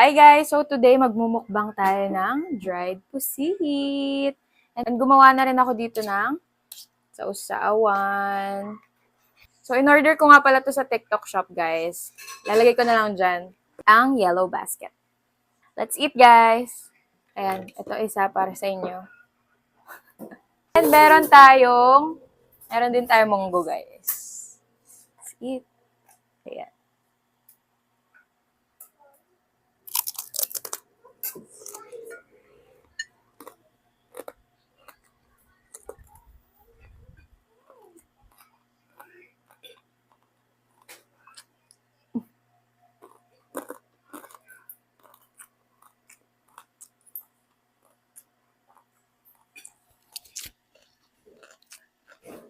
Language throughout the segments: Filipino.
Hi guys! So today magmumukbang tayo ng dried pusit. And gumawa na rin ako dito ng sausawan. So in order ko nga pala to sa TikTok shop guys. Lalagay ko na lang dyan ang yellow basket. Let's eat guys! Ayan, ito isa para sa inyo. And meron din tayong munggo guys. Let's eat. Ayan.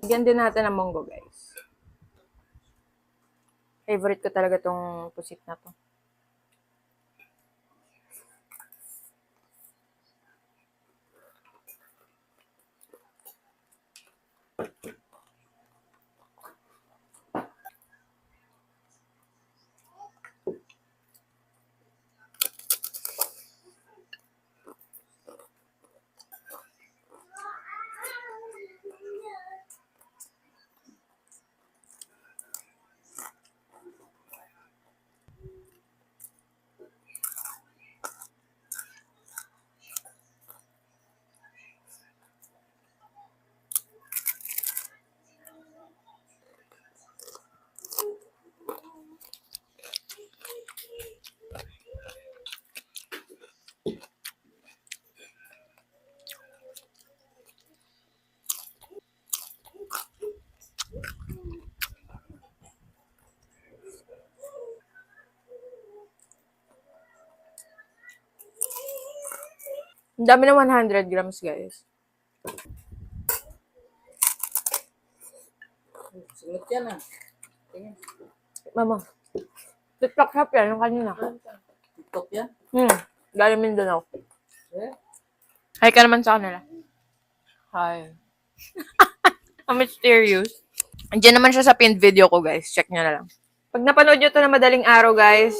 Bigyan din natin ng munggo guys. Favorite ko talaga tong pusit na to. Ang dami ng 100 grams, guys. Sunod yan ah. Tingin. Mama, TikTok shop yan, yung kanina. TikTok yan? Galing Mindanao. Eh? Hi ka naman sa kanila. Hi. Ang mysterious. Andiyan naman siya sa pinned video ko, guys. Check nyo na lang. Pag napanood nyo to na madaling araw, guys,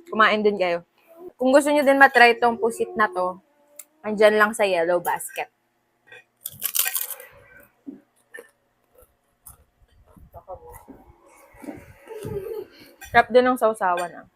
kumain din kayo. Kung gusto nyo din matry tong pusit na to, andyan lang sa yellow basket. Sarap din ng sausawan, ah.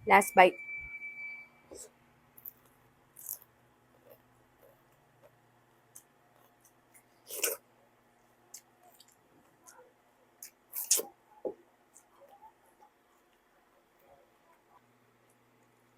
Last bite.